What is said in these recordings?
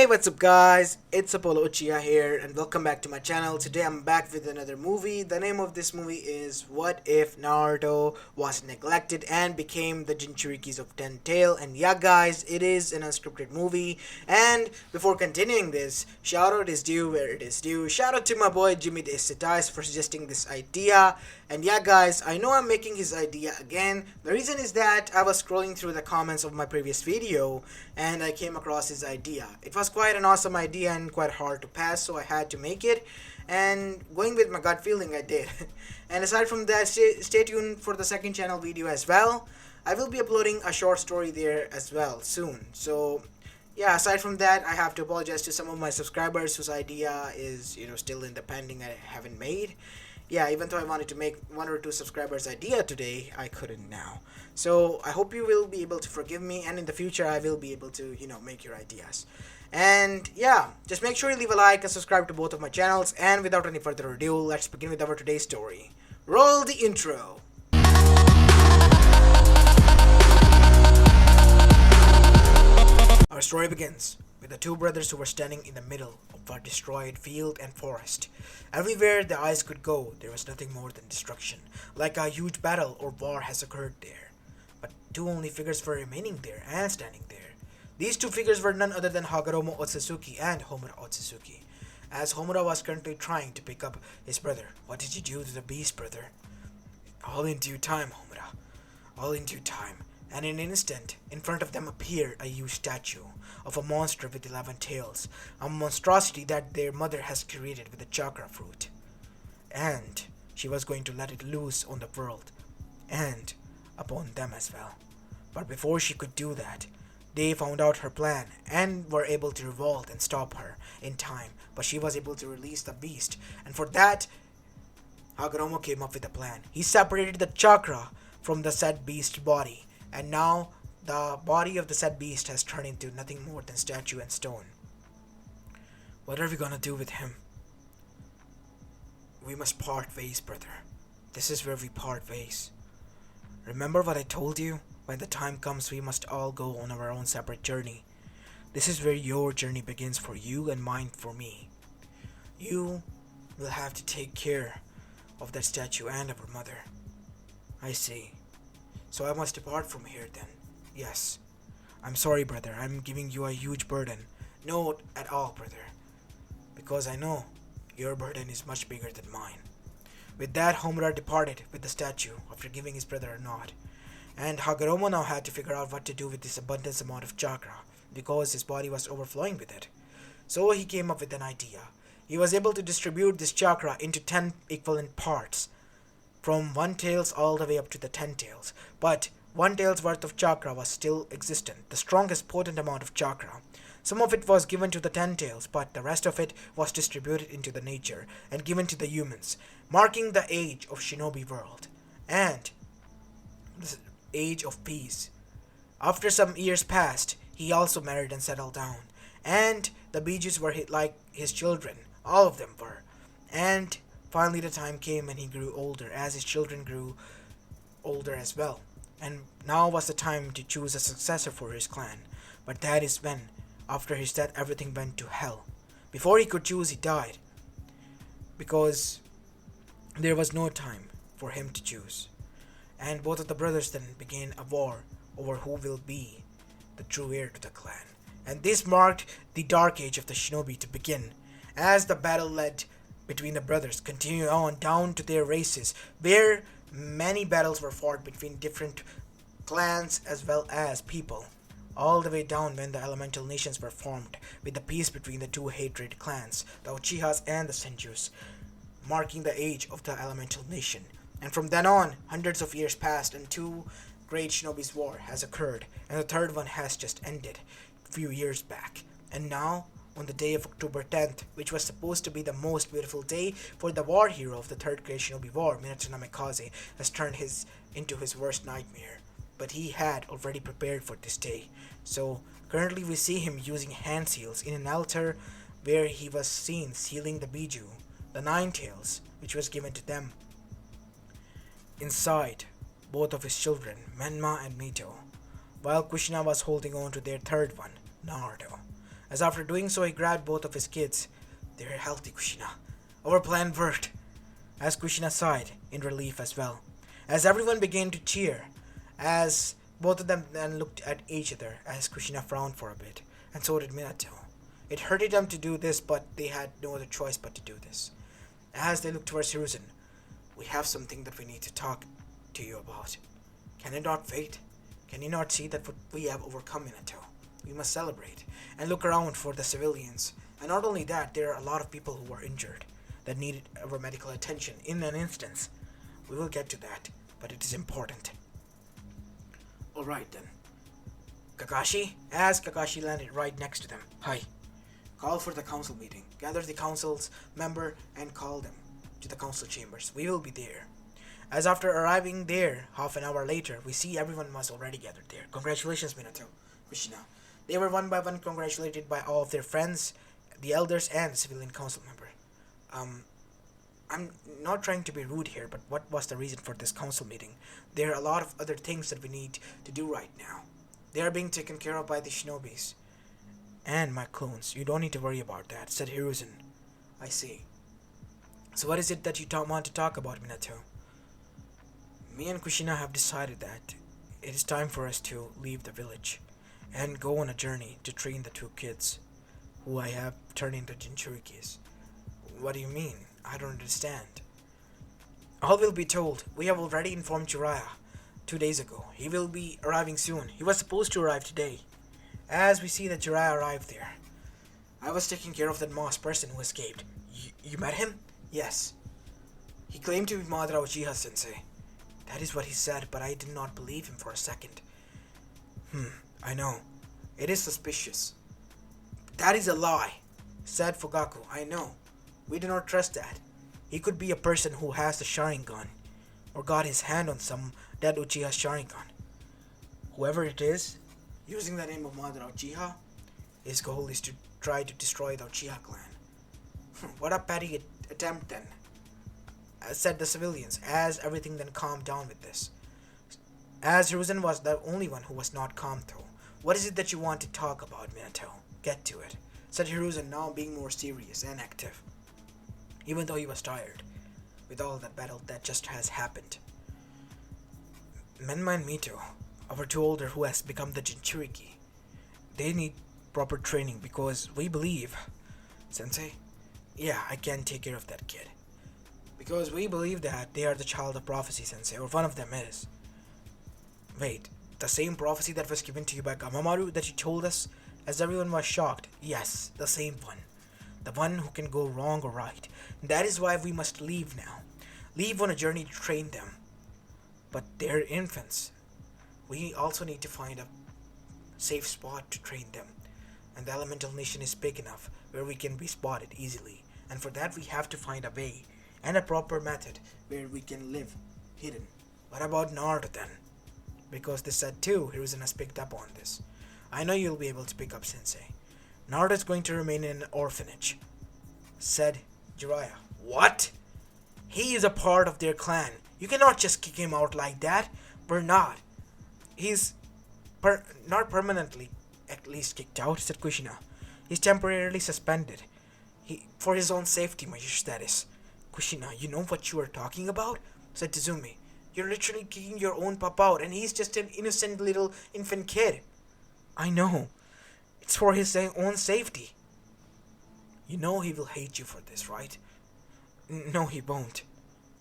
Hey, what's up guys? It's Apollo Uchiha here and welcome back to my channel. Today I'm back with another movie. The name of this movie is What If Naruto Was Neglected and Became the Jinchurikis of Ten Tail. And yeah guys, it is an unscripted movie. And before continuing this, shout out is due where it is due. Shout out to my boy Jimmy Desitais for suggesting this idea. And yeah guys, I know I'm making his idea again. The reason is that I was scrolling through the comments of my previous video and I came across his idea. It was quite an awesome idea and quite hard to pass, so I had to make it. And going with my gut feeling, I did. And aside from that, stay tuned for the second channel video as well. I will be uploading a short story there as well soon. So yeah, aside from that, I have to apologize to some of my subscribers whose idea is still in the pending. I haven't made. Yeah, even though I wanted to make one or two subscribers idea today, I couldn't now. So I hope you will be able to forgive me, and in the future I will be able to make your ideas. And yeah, just make sure you leave a like and subscribe to both of my channels. And without any further ado, let's begin with our today's story. Roll the intro. Our story begins with the two brothers who were standing in the middle of a destroyed field and forest. Everywhere the eyes could go, there was nothing more than destruction, like a huge battle or war has occurred there. But two only figures were remaining there and standing there. These two figures were none other than Hagoromo Otsutsuki and Homura Otsutsuki. As Homura was currently trying to pick up his brother. What did you do to the beast, brother? All in due time, Homura. All in due time. And in an instant, in front of them appeared a huge statue of a monster with 11 tails, a monstrosity that their mother has created with a chakra fruit. And she was going to let it loose on the world, and upon them as well. But before she could do that, they found out her plan and were able to revolt and stop her in time. But she was able to release the beast, and for that, Hagoromo came up with a plan. He separated the chakra from the said beast's body, and now the body of the said beast has turned into nothing more than statue and stone. What are we gonna do with him? We must part ways, brother. This is where we part ways. Remember what I told you? When the time comes, we must all go on our own separate journey. This is where your journey begins for you and mine for me. You will have to take care of that statue and our mother. I see. So I must depart from here then. Yes. I'm sorry, brother. I'm giving you a huge burden. No, at all, brother. Because I know your burden is much bigger than mine. With that, Homura departed with the statue after giving his brother a nod. And Hagoromo now had to figure out what to do with this abundant amount of chakra, because his body was overflowing with it. So he came up with an idea. He was able to distribute this chakra into 10 equivalent parts, from 1 tails all the way up to the 10 tails. But 1 tail's worth of chakra was still existent, the strongest potent amount of chakra. Some of it was given to the 10 tails, but the rest of it was distributed into the nature and given to the humans, marking the age of Shinobi world and the age of peace. After some years passed, he also married and settled down, and the Bijus were like his children, all of them were. And finally the time came when he grew older, as his children grew older as well. And now was the time to choose a successor for his clan. But that is when, after his death, everything went to hell. Before he could choose, he died. Because there was no time for him to choose. And both of the brothers then began a war over who will be the true heir to the clan. And this marked the dark age of the Shinobi to begin, as the battle led between the brothers continued on down to their races, where many battles were fought between different clans as well as people, all the way down when the elemental nations were formed, with the peace between the two hated clans, the Uchihas and the Senjus, marking the age of the elemental nation. And from then on, hundreds of years passed, and 2 great Shinobi's war has occurred, and the third one has just ended a few years back. And now, on the day of October 10th, which was supposed to be the most beautiful day for the war hero of the third great Shinobi war, Minato Namikaze, has turned into his worst nightmare. But he had already prepared for this day. So currently we see him using hand seals in an altar where he was seen sealing the Biju, the 9 tails, which was given to them. Inside, both of his children, Menma and Mito, while Kushina was holding on to their third one, Naruto. As after doing so, he grabbed both of his kids. They're healthy, Kushina. Our plan worked. As Kushina sighed, in relief as well. As everyone began to cheer, as both of them then looked at each other, as Kushina frowned for a bit, and so did Minato. It hurted them to do this, but they had no other choice but to do this. As they looked towards Hiruzen, we have something that we need to talk to you about. Can it not wait? Can you not see that what we have overcome, Minato? We must celebrate and look around for the civilians. And not only that, there are a lot of people who are injured that needed our medical attention in an instance. We will get to that, but it is important. Alright then. Kakashi? As Kakashi landed right next to them. Hi. Call for the council meeting. Gather the council's member and call them to the council chambers. We will be there. As after arriving there, half an hour later, we see everyone was already gathered there. Congratulations, Minato. Kushina. They were one by one congratulated by all of their friends, the elders, and the civilian council member. I'm not trying to be rude here, but what was the reason for this council meeting? There are a lot of other things that we need to do right now. They are being taken care of by the Shinobis. And my clones. You don't need to worry about that, said Hiruzen. I see. So what is it that you want to talk about, Minato? Me and Kushina have decided that it is time for us to leave the village and go on a journey to train the two kids who I have turned into jinchurikis. What do you mean? I don't understand. All will be told. We have already informed Jiraiya 2 days ago. He will be arriving soon. He was supposed to arrive today. As we see that Jiraiya arrived there. I was taking care of that Moss person who escaped. You met him? Yes. He claimed to be Madara Uchiha sensei. That is what he said, but I did not believe him for a second. I know. It is suspicious. That is a lie, said Fugaku. I know. We do not trust that. He could be a person who has the Sharingan, or got his hand on some dead Uchiha Sharingan. Whoever it is, using the name of Madara Uchiha, his goal is to try to destroy the Uchiha clan. What a petty attempt then, said the civilians, as everything then calmed down with this. As Hiruzen was the only one who was not calm though. What is it that you want to talk about, Minato? Get to it, said Hiruzen, now being more serious and active, even though he was tired with all that battle that just has happened. Menma and Mito, our two older who has become the Jinchuriki, they need proper training because we believe, Sensei, yeah, I can take care of that kid. Because we believe that they are the child of prophecy, Sensei, or one of them is. Wait, the same prophecy that was given to you by Gamamaru that you told us? As everyone was shocked. Yes, the same one. The one who can go wrong or right. And that is why we must leave now. Leave on a journey to train them. But they're infants. We also need to find a safe spot to train them. And the elemental nation is big enough where we can be spotted easily. And for that we have to find a way and a proper method where we can live hidden. What about Naruto then? Because this said too, Hiruzen has picked up on this. I know you'll be able to pick up, Sensei. Naruto is going to remain in an orphanage, said Jiraiya. What? He is a part of their clan. You cannot just kick him out like that. We're not. He's not permanently at least kicked out, said Kushina. He's temporarily suspended. For his own safety measures, that is. Kushina, you know what you are talking about? Said Tizumi. You're literally kicking your own pup out and he's just an innocent little infant kid. I know. It's for his own safety. You know he will hate you for this, right? No, he won't.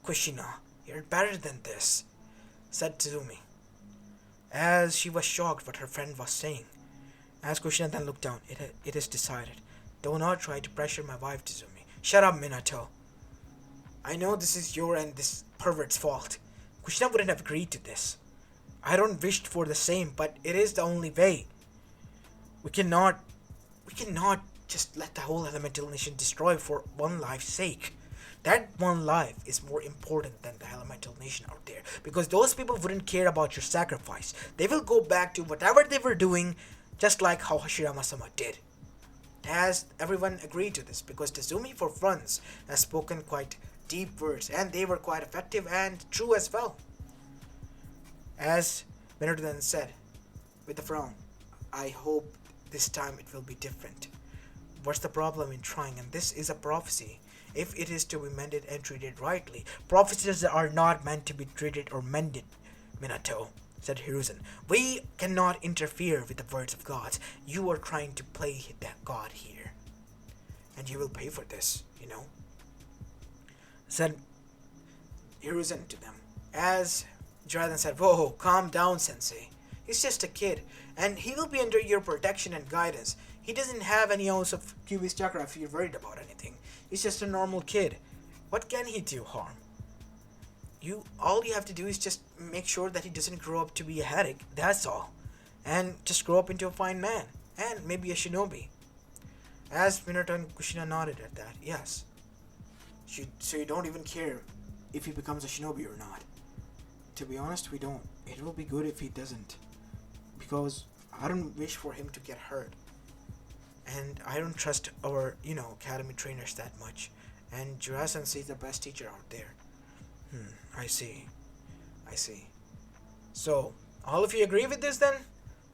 Kushina, you're better than this, said Tizumi, as she was shocked what her friend was saying. As Kushina then looked down, it is decided. Do not try to pressure my wife, Tizumi. Shut up, Minato. I know this is your and this pervert's fault. Kushina wouldn't have agreed to this. I don't wish for the same, but it is the only way. We cannot just let the whole elemental nation destroy for one life's sake. That one life is more important than the elemental nation out there, because those people wouldn't care about your sacrifice. They will go back to whatever they were doing, just like how Hashirama-sama did. As everyone agreed to this, because Tizumi for once has spoken quite deep words, and they were quite effective and true as well. As Minato then said, with a frown, I hope this time it will be different. what's the problem in trying? And this is a prophecy. If it is to be mended and treated rightly, prophecies are not meant to be treated or mended, Minato, said Hiruzen. We cannot interfere with the words of God. You are trying to play that God here. And you will pay for this, said Hiruzen to them. As Jiraiya said, whoa, calm down, sensei. He's just a kid, and he will be under your protection and guidance. He doesn't have any ounce of Kyuubi's chakra if you're worried about anything. He's just a normal kid. What can he do harm? All you have to do is just make sure that he doesn't grow up to be a headache, that's all. And just grow up into a fine man, and maybe a shinobi. As Minato and Kushina nodded at that, yes. So you don't even care if he becomes a shinobi or not. To be honest, we don't. It will be good if he doesn't. Because I don't wish for him to get hurt. And I don't trust our, academy trainers that much. And Jiraiya Sensei is the best teacher out there. I see. So, all of you agree with this then?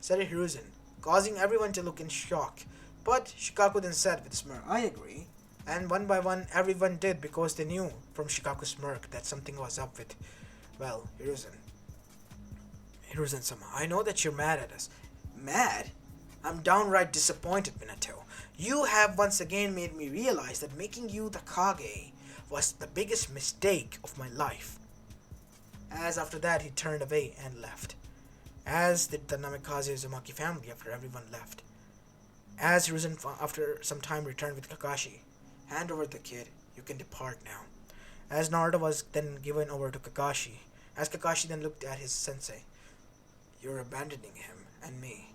Said Hiruzen, causing everyone to look in shock. But Shikaku then said with a smirk, I agree. And one by one, everyone did because they knew from Shikaku's smirk that something was up with, well, Hiruzen-sama, I know that you're mad at us. Mad? I'm downright disappointed, Minato. You have once again made me realize that making you the Kage was the biggest mistake of my life. As after that, he turned away and left. As did the Namikaze Uzumaki family after everyone left. As Hiruzen after some time returned with Kakashi. Hand over the kid. You can depart now. As Naruto was then given over to Kakashi. As Kakashi then looked at his sensei. You're abandoning him and me.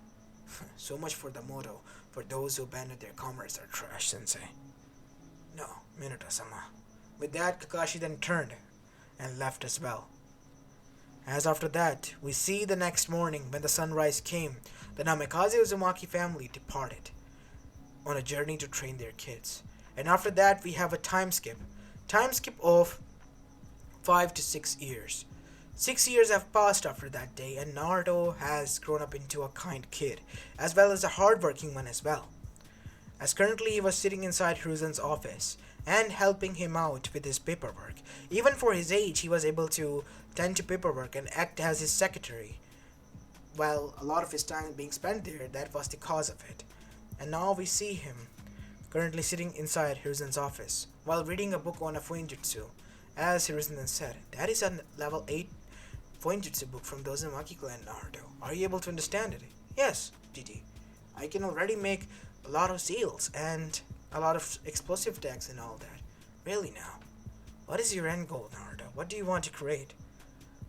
So much for the motto, for those who abandon their comrades are trash, sensei. No, Minato-sama. With that, Kakashi then turned and left as well. As after that, we see the next morning when the sunrise came, the Namikaze Uzumaki family departed on a journey to train their kids. And after that, we have a time skip of 5 to 6 years. 6 years have passed after that day, and Naruto has grown up into a kind kid, as well as a hardworking one as well. As currently he was sitting inside Hiruzen's office and helping him out with his paperwork. Even for his age, he was able to tend to paperwork and act as his secretary. Well, a lot of his time being spent there, that was the cause of it. And now we see him currently sitting inside Hiruzen's office while reading a book on a Fuinjutsu. As Hiruzen then said, that is a level 8 Fuinjutsu book from the Uzumaki clan, Naruto. Are you able to understand it? Yes, GG. I can already make a lot of seals and a lot of explosive tags and all that. Really now. What is your end goal, Naruto? What do you want to create?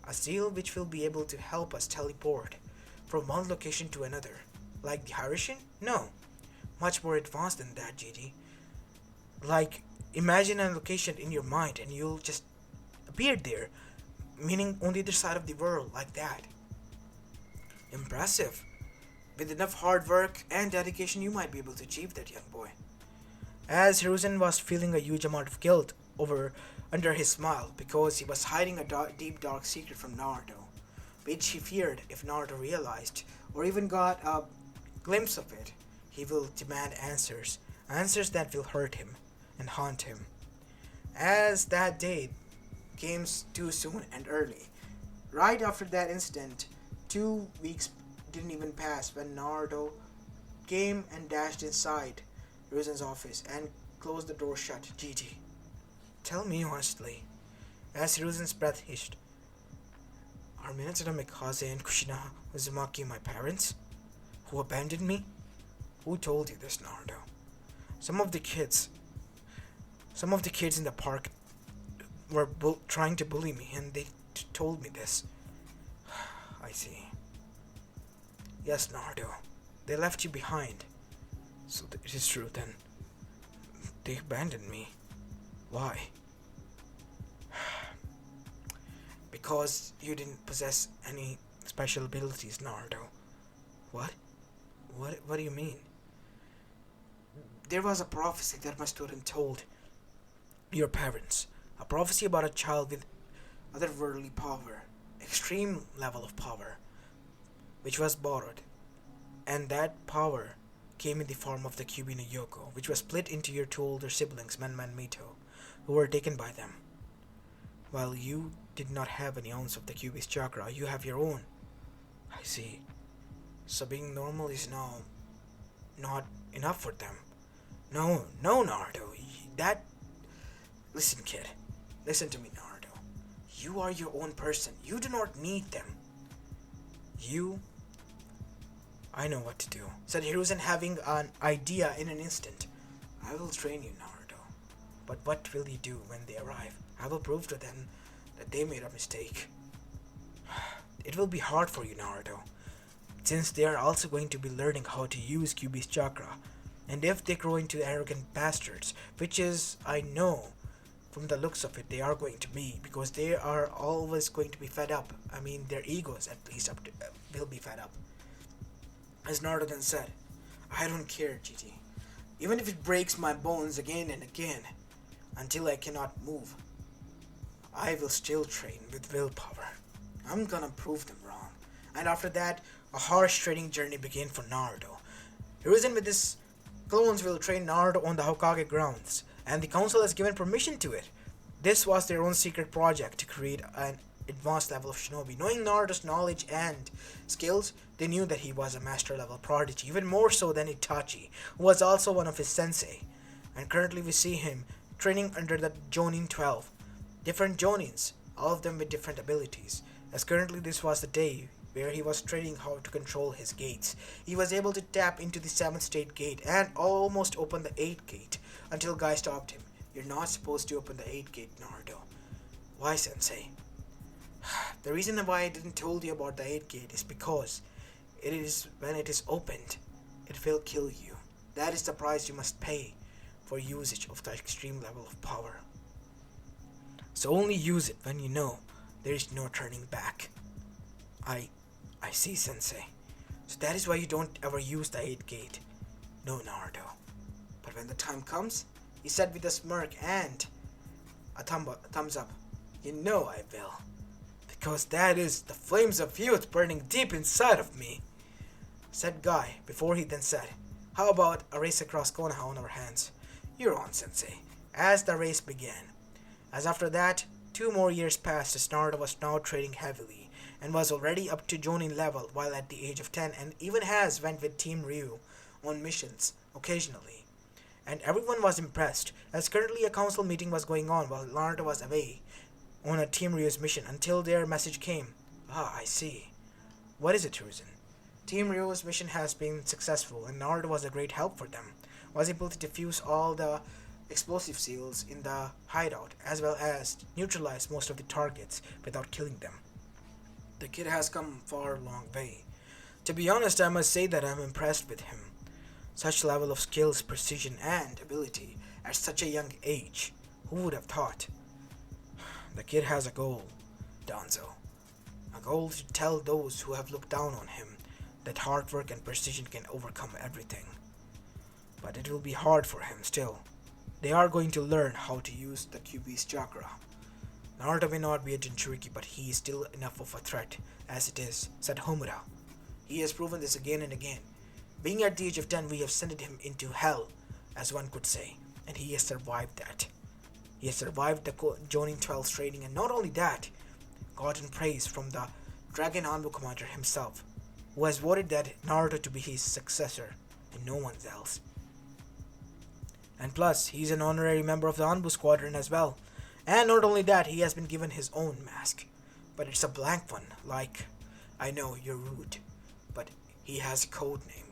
A seal which will be able to help us teleport from one location to another. Like the Harishin? No. Much more advanced than that, GG. Like, imagine a location in your mind and you'll just appear there. Meaning on the other side of the world, like that. Impressive. With enough hard work and dedication, you might be able to achieve that, young boy. As Hiruzen was feeling a huge amount of guilt under his smile because he was hiding a deep dark secret from Naruto, which he feared if Naruto realized or even got a glimpse of it, he will demand answers that will hurt him and haunt him. As that day came too soon and early. Right after that incident, 2 weeks didn't even pass when Naruto came and dashed inside Hiruzen's office and closed the door shut. GG. Tell me honestly, as Hiruzen's breath hissed, are Minato Namikaze and Kushina Uzumaki my parents? Who abandoned me? Who told you this, Naruto? Some of the kids in the park were trying to bully me and they told me this. I see. Yes, Naruto. They left you behind. So it is true then. They abandoned me. Why? Because you didn't possess any special abilities, Naruto. What? What do you mean? There was a prophecy that must have been told your parents. A prophecy about a child with otherworldly power, extreme level of power, which was borrowed. And that power came in the form of the Kyuubi no Yoko, which was split into your two older siblings, Menma and Mito, who were taken by them. While you did not have any ounce of the Kyuubi's chakra, you have your own. I see. So being normal is now not enough for them. No, Naruto. That... Listen, kid. Listen to me, Naruto. You are your own person. You do not need them. I know what to do, said Hiruzen, having an idea in an instant. I will train you, Naruto. But what will you do when they arrive? I will prove to them that they made a mistake. It will be hard for you, Naruto, since they are also going to be learning how to use Kyuubi's chakra. And if they grow into arrogant bastards, which is, I know, from the looks of it, they are going to be, because they are always going to be fed up. I mean, their egos, at least, will be fed up. As Naruto then said, I don't care, GT. Even if it breaks my bones again and again, until I cannot move, I will still train with willpower. I'm gonna prove them wrong. And after that, a harsh training journey began for Naruto. Hiruzen with his clones will train Naruto on the Hokage grounds, and the council has given permission to it. This was their own secret project to create an advanced level of Shinobi. Knowing Naruto's knowledge and skills, they knew that he was a master level prodigy, even more so than Itachi, who was also one of his sensei. And currently we see him training under the Jonin 12. Different Jonins, all of them with different abilities. As currently this was the day where he was training how to control his gates. He was able to tap into the 7th state gate and almost open the 8th gate until Guy stopped him. You're not supposed to open the 8th gate, Naruto. Why, Sensei? The reason why I didn't tell you about the 8th gate is because when it is opened, it will kill you. That is the price you must pay for usage of the extreme level of power. So only use it when you know there is no turning back. I see, Sensei. So that is why you don't ever use the 8th gate. No, Naruto. But when the time comes, he said with a smirk and a thumbs up, you know I will. Because that is the flames of youth burning deep inside of me, said Guy, before he then said, how about a race across Konoha on our hands? You're on, Sensei. As the race began. As after that, 2 more years passed as Naruto was now training heavily and was already up to Jonin level while at the age of 10, and even has went with Team Ryu on missions occasionally. And everyone was impressed, as currently a council meeting was going on while Naruto was away on a Team Ryu's mission until their message came. I see. What is it, Hiruzen? Team Ryu's mission has been successful and Naruto was a great help for them. Was able to defuse all the explosive seals in the hideout as well as neutralize most of the targets without killing them. The kid has come far long way. To be honest, I must say that I'm impressed with him. Such level of skills, precision and ability at such a young age. Who would have thought? The kid has a goal, Danzo. A goal to tell those who have looked down on him that hard work and precision can overcome everything. But it will be hard for him still. They are going to learn how to use the Kyuubi's chakra. Naruto may not be a jinchuriki, but he is still enough of a threat as it is, said Homura. He has proven this again and again. Being at the age of 10, we have sent him into hell, as one could say, and he has survived that. He has survived the Jonin 12's training, and not only that, gotten praise from the Dragon Anbu commander himself, who has voted that Naruto to be his successor, and no one else. And plus, he is an honorary member of the Anbu squadron as well. And not only that, he has been given his own mask. But it's a blank one, like, I know you're rude, but he has a code name.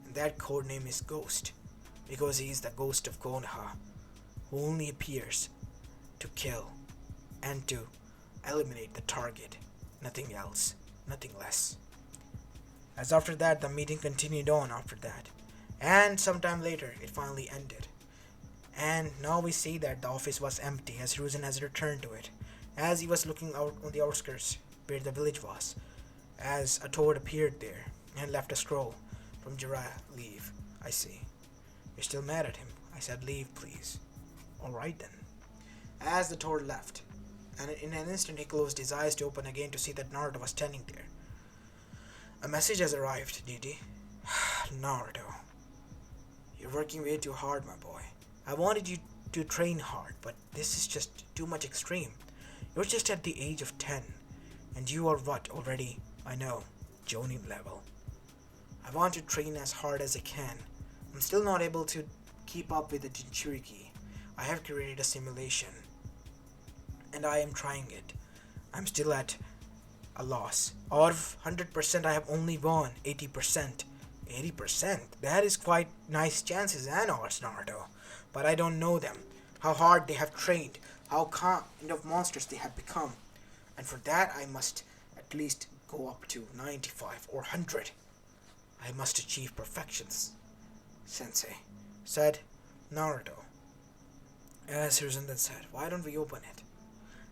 And that code name is Ghost, because he is the ghost of Konoha, who only appears to kill and to eliminate the target. Nothing else, nothing less. As after that, the meeting continued on after that. And sometime later, it finally ended. And now we see that the office was empty as Hiruzen has returned to it, as he was looking out on the outskirts where the village was, as a toad appeared there and left a scroll from Jiraiya. Leave. I see. You're still mad at him. I said leave, please. Alright then. As the toad left, and in an instant he closed his eyes to open again to see that Naruto was standing there. A message has arrived, Didi. Naruto. You're working way too hard, my boy. I wanted you to train hard, but this is just too much extreme. You're just at the age of 10, and you are what already? I know, Jonin level. I want to train as hard as I can. I'm still not able to keep up with the jinchuriki. I have created a simulation, and I am trying it. I'm still at a loss. Out of 100%, I have only won 80%. 80%? That is quite nice chances and odds, Naruto. But I don't know them. How hard they have trained. How kind of monsters they have become. And for that, I must at least go up to 95 or 100. I must achieve perfections, Sensei, said Naruto. As Hiruzen then said, why don't we open it?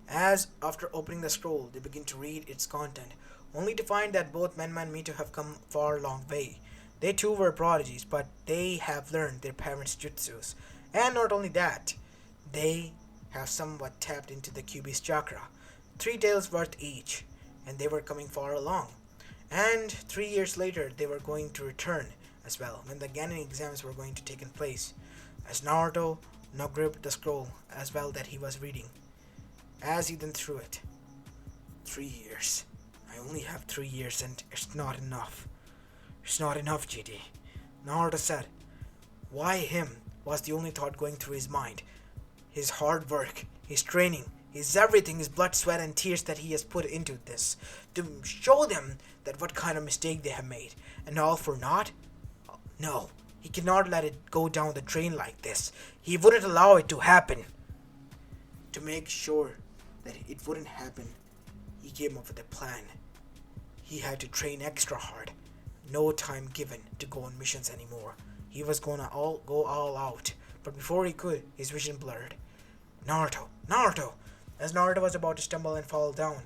As, after opening the scroll, they begin to read its content, only to find that both Menma and Mito have come far long way. They too were prodigies, but they have learned their parents' jutsus. And not only that, they have somewhat tapped into the Kyuubi's chakra. 3 taels worth each, and they were coming far along. And 3 years later, they were going to return as well, when the Genin exams were going to take place. As Naruto now gripped the scroll as well that he was reading, as he then threw it. 3 years. I only have 3 years and it's not enough. It's not enough, GD. Naruto said. Why him was the only thought going through his mind. His hard work, his training, his everything, his blood, sweat and tears that he has put into this. To show them that what kind of mistake they have made. And all for naught? No, he cannot let it go down the drain like this. He wouldn't allow it to happen. To make sure that it wouldn't happen, he came up with a plan. He had to train extra hard. No time given to go on missions anymore. He was gonna go all out. But before he could, his vision blurred. Naruto! Naruto! As Naruto was about to stumble and fall down,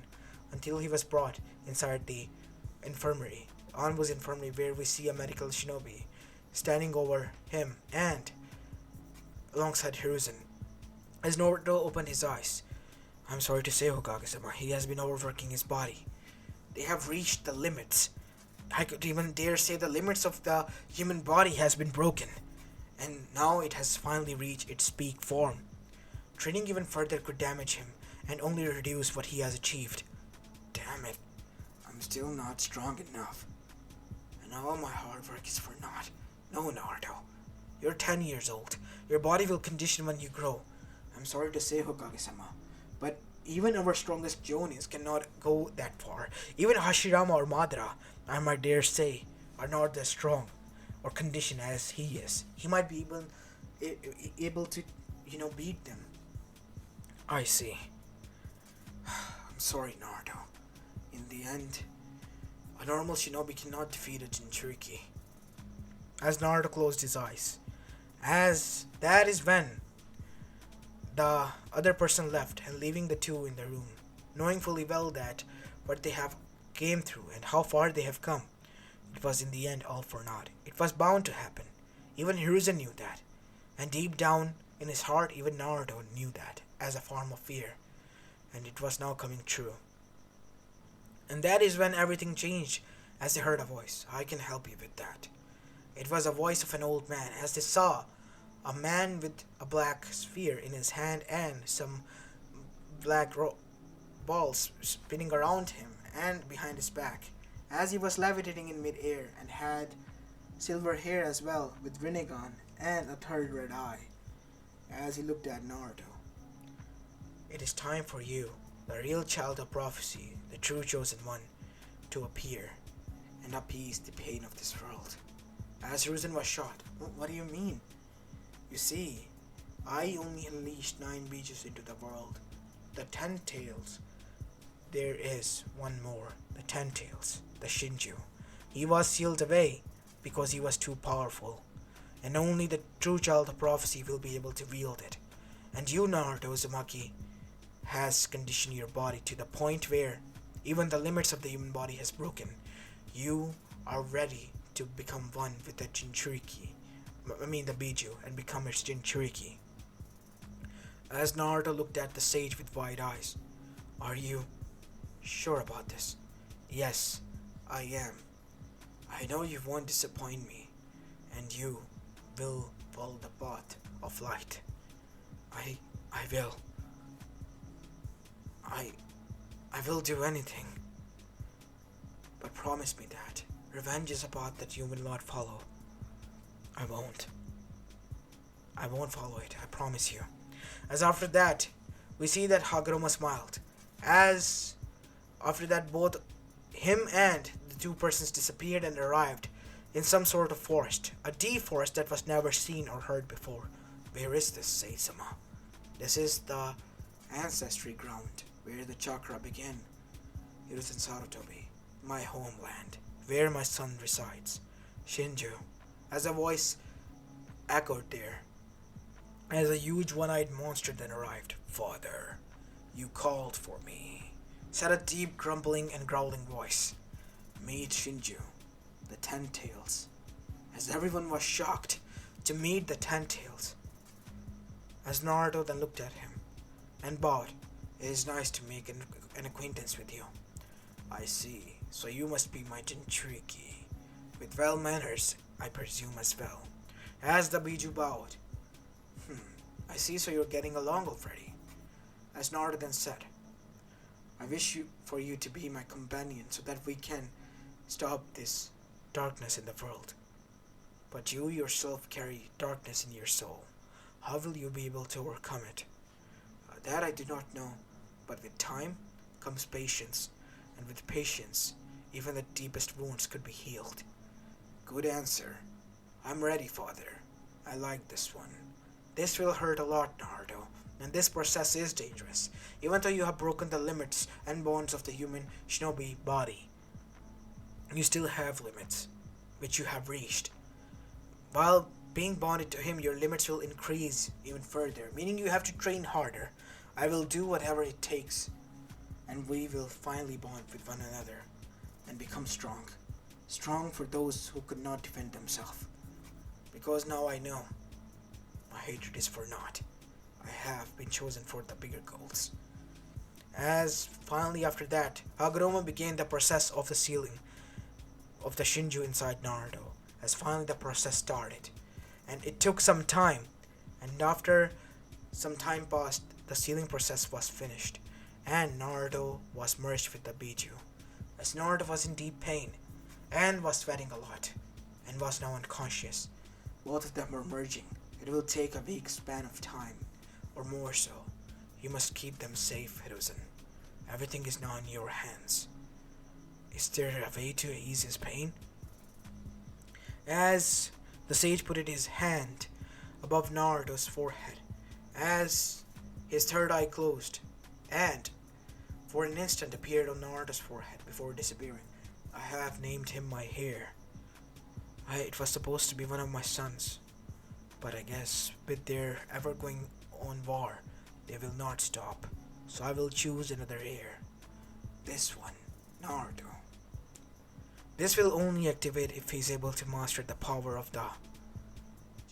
until he was brought inside the infirmary. Anbu's infirmary, where we see a medical shinobi standing over him and alongside Hiruzen. As Naruto opened his eyes, I'm sorry to say, Hokage-sama, he has been overworking his body. They have reached the limits. I could even dare say the limits of the human body has been broken. And now it has finally reached its peak form. Training even further could damage him and only reduce what he has achieved. Damn it. I'm still not strong enough. And all my hard work is for naught. No, Naruto. You're 10 years old. Your body will condition when you grow. I'm sorry to say, Hokage-sama, but even our strongest Jonins cannot go that far. Even Hashirama or Madara, I might dare say, are not as strong or conditioned as he is. He might be able to, beat them. I see. I'm sorry, Naruto. In the end, a normal shinobi cannot defeat a jinchuriki. As Naruto closed his eyes, as that is when the other person left and leaving the two in the room, knowing fully well that what they have came through and how far they have come, it was in the end all for naught. It was bound to happen. Even Hiruzen knew that. And deep down in his heart, even Naruto knew that as a form of fear. And it was now coming true. And that is when everything changed as they heard a voice. I can help you with that. It was a voice of an old man as they saw a man with a black sphere in his hand and some black balls spinning around him and behind his back, as he was levitating in mid-air and had silver hair as well, with Rinnegan and a third red eye, as he looked at Naruto. It is time for you, the real child of prophecy, the true chosen one, to appear and appease the pain of this world. As Hiruzen was shot. What do you mean? You see, I only unleashed 9 beaches into the world. The 10 tails. There is one more. The 10 tails. The Shinju. He was sealed away because he was too powerful. And only the true child of prophecy will be able to wield it. And you, Naruto Uzumaki, has conditioned your body to the point where even the limits of the human body has broken. You are ready to become one with the jinchuriki. The Biju, and become its jinchuriki. As Naruto looked at the sage with wide eyes, are you sure about this? Yes, I am. I know you won't disappoint me, and you will follow the path of light. I I will. I I will do anything. But promise me that revenge is a path that you will not follow. I won't. I won't follow it, I promise you. As after that, we see that Haguruma smiled. As after that, both him and the two persons disappeared and arrived in some sort of forest, a deep forest that was never seen or heard before. Where is this, Seisama? This is the ancestry ground where the chakra began. It is in Sarutobi, my homeland, where my son resides. Shinju, as a voice echoed there, as a huge one-eyed monster then arrived. Father, you called for me, said a deep grumbling and growling voice. Meet Shinju, the Ten Tails. As everyone was shocked to meet the Ten Tails. As Naruto then looked at him and bowed. It is nice to make an acquaintance with you. I see, so you must be my jinchuriki. With well manners, I presume as well. As the Biju bowed. I see, so you're getting along already. As Naruto then said, I wish for you to be my companion so that we can stop this darkness in the world. But you yourself carry darkness in your soul. How will you be able to overcome it? That I do not know, but with time comes patience, and with patience, even the deepest wounds could be healed. Good answer. I'm ready, father. I like this one. This will hurt a lot, Naruto, and this process is dangerous, even though you have broken the limits and bonds of the human shinobi body. You still have limits, which you have reached. While being bonded to him, your limits will increase even further, meaning you have to train harder. I will do whatever it takes, and we will finally bond with one another and become strong. Strong for those who could not defend themselves. Because now I know my hatred is for naught. I have been chosen for the bigger goals. As finally after that, Haguruma began the process of the sealing of the Shinju inside Naruto. As finally the process started. And it took some time. And after some time passed, the sealing process was finished. And Naruto was merged with the Biju. As Naruto was in deep pain and was sweating a lot and was now unconscious. Both of them were merging. It will take a week's span of time, or more so. You must keep them safe, Hiruzen. Everything is now in your hands. Is there a way to ease his pain? As the sage put his hand above Naruto's forehead, as his third eye closed, and for an instant appeared on Naruto's forehead before disappearing. I have named him my heir. It was supposed to be one of my sons, but I guess with their ever going on war, they will not stop. So I will choose another heir. This one, Naruto. This will only activate if he is able to master the power of the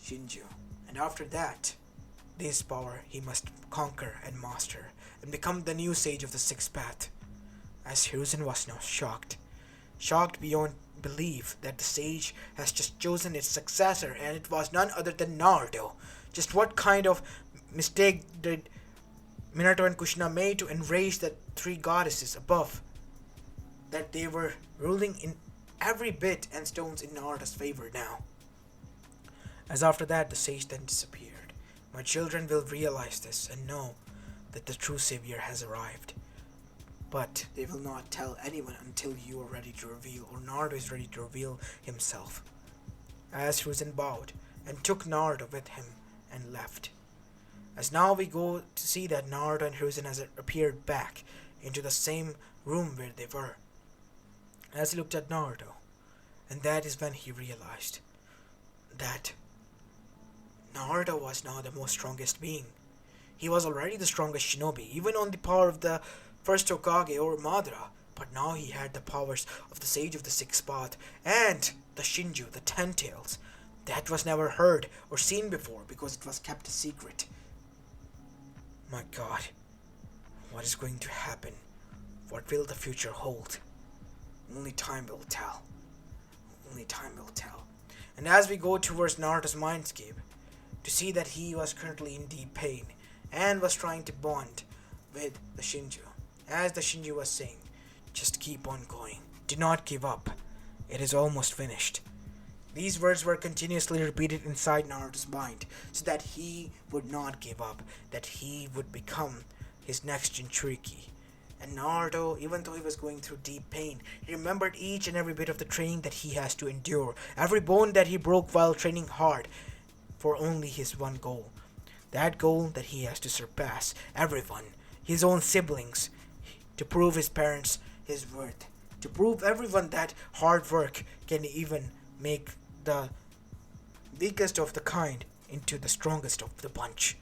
Shinju. And after that, this power he must conquer and master and become the new sage of the sixth path. As Hiruzen was now shocked beyond belief that the sage has just chosen its successor, and it was none other than Naruto. Just what kind of mistake did Minato and Kushina made to enrage the three goddesses above? That they were ruling in every bit and stones in Naruto's favor now. As after that, the sage then disappeared. My children will realize this and know that the true savior has arrived. But they will not tell anyone until you are ready to reveal, or Naruto is ready to reveal himself. As Hiruzen bowed and took Naruto with him and left. As now we go to see that Naruto and Hiruzen has appeared back into the same room where they were. As he looked at Naruto, and that is when he realized that Naruto was now the most strongest being. He was already the strongest shinobi, even on the power of the first Hokage or Madara, but now he had the powers of the Sage of the Sixth Path and the Shinju, the Ten Tails. That was never heard or seen before because it was kept a secret. My God, what is going to happen? What will the future hold? Only time will tell. Only time will tell. And as we go towards Naruto's mindscape, to see that he was currently in deep pain and was trying to bond with the Shinju. As the Shinju was saying, just keep on going. Do not give up. It is almost finished. These words were continuously repeated inside Naruto's mind so that he would not give up, that he would become his next jinchuriki. And Naruto, even though he was going through deep pain, he remembered each and every bit of the training that he has to endure, every bone that he broke while training hard for only his one goal. That goal that he has to surpass everyone, his own siblings, to prove his parents his worth, to prove everyone that hard work can even make the weakest of the kind into the strongest of the bunch.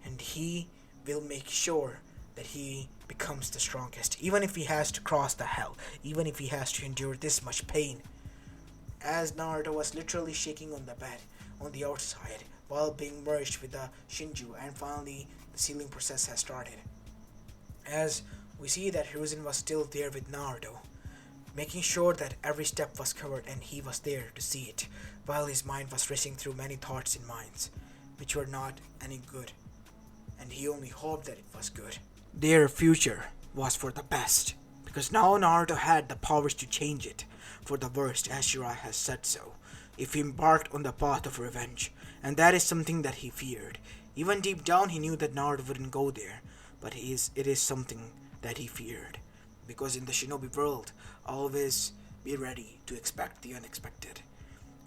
And he will make sure that he becomes the strongest, even if he has to cross the hell, even if he has to endure this much pain. As Naruto was literally shaking on the bed on the outside while being merged with the Shinju, and finally the sealing process has started. As we see that Hiruzen was still there with Naruto, making sure that every step was covered and he was there to see it, while his mind was racing through many thoughts in minds, which were not any good, and he only hoped that it was good. Their future was for the best, because now Naruto had the powers to change it for the worst, as Shirai has said so, if he embarked on the path of revenge, and that is something that he feared. Even deep down he knew that Naruto wouldn't go there, but it is something that he feared, because in the Shinobi world, always be ready to expect the unexpected.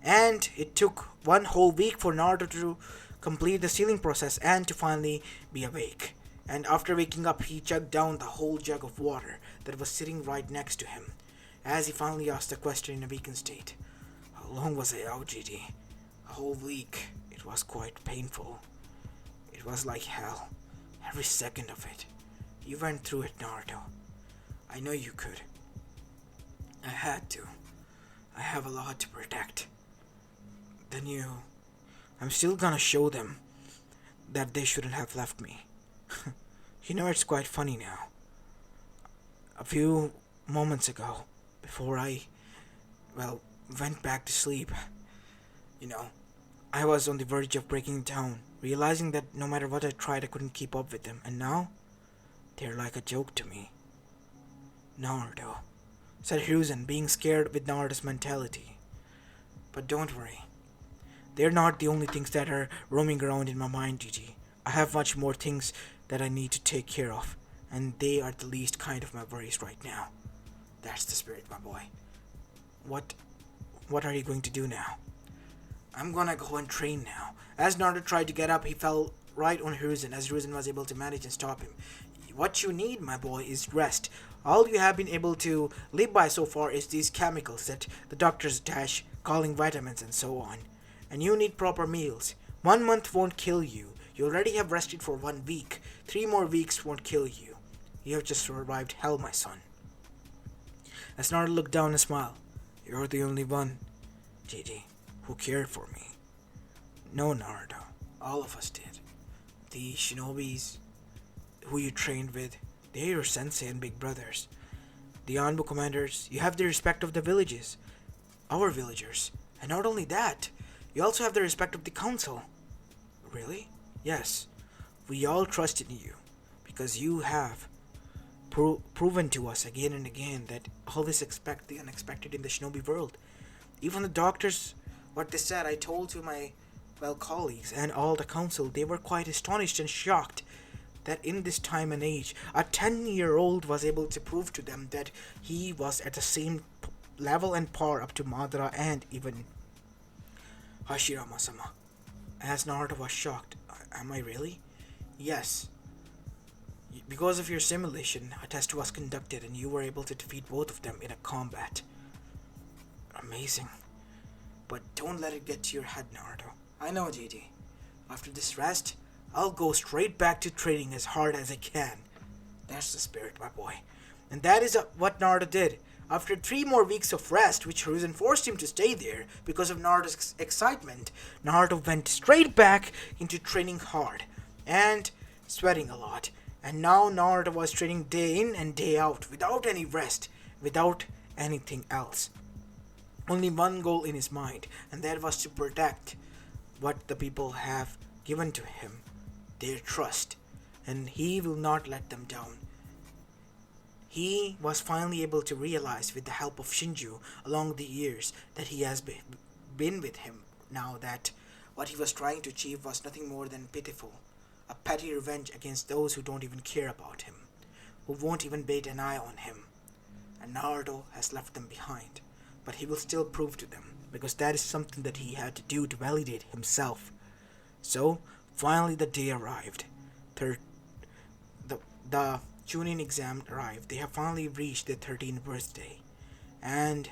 And it took one whole week for Naruto to complete the sealing process and to finally be awake. And after waking up, he chugged down the whole jug of water that was sitting right next to him, as he finally asked the question in a weakened state. How long was I out, GD? A whole week. It was quite painful. It was like hell. Every second of it. You went through it, Naruto. I know you could. I had to. I have a lot to protect. I'm still gonna show them that they shouldn't have left me. It's quite funny now. A few moments ago, before I, went back to sleep, I was on the verge of breaking down, realizing that no matter what I tried, I couldn't keep up with them, and now, they're like a joke to me. Naruto, said Hiruzen, being scared with Naruto's mentality. But don't worry. They're not the only things that are roaming around in my mind, Gigi. I have much more things that I need to take care of, and they are the least kind of my worries right now. That's the spirit, my boy. What are you going to do now? I'm gonna go and train now. As Naruto tried to get up, he fell right on Hiruzen, as Hiruzen was able to manage and stop him. What you need, my boy, is rest. All you have been able to live by so far is these chemicals that the doctors attach, calling vitamins and so on. And you need proper meals. 1 month won't kill you. You already have rested for 1 week. 3 more weeks won't kill you. You have just survived hell, my son. As Naruto looked down and smiled. You're the only one, Gigi, who cared for me. No, Naruto. All of us did. The Shinobis who you trained with, they're your sensei and big brothers. The Anbu commanders, you have the respect of the villages. Our villagers. And not only that, you also have the respect of the council. Really? Yes. We all trust in you, because you have proven to us again and again that always expect the unexpected in the Shinobi world. Even the doctors, what they said, I told to my, colleagues and all the council, they were quite astonished and shocked that in this time and age, a 10-year-old was able to prove to them that he was at the same level and power up to Madara and even Hashirama-sama. As Naruto was shocked. Am I really? Yes. Because of your simulation, a test was conducted and you were able to defeat both of them in a combat. Amazing. But don't let it get to your head, Naruto. I know, JD. After this rest, I'll go straight back to training as hard as I can. That's the spirit, my boy. And that is what Naruto did. After 3 more weeks of rest, which Hiruzen forced him to stay there because of Naruto's excitement, Naruto went straight back into training hard and sweating a lot. And now Naruto was training day in and day out without any rest, without anything else. only one goal in his mind, and that was to protect what the people have given to him, their trust, and he will not let them down. He was finally able to realize, with the help of Shinju along the years that he has been with him now, that what he was trying to achieve was nothing more than pitiful, a petty revenge against those who don't even care about him, who won't even bat an eye on him. And Naruto has left them behind, but he will still prove to them, because that is something that he had to do to validate himself. So, finally the day arrived. The Chunin exam arrived. They have finally reached their 13th birthday. And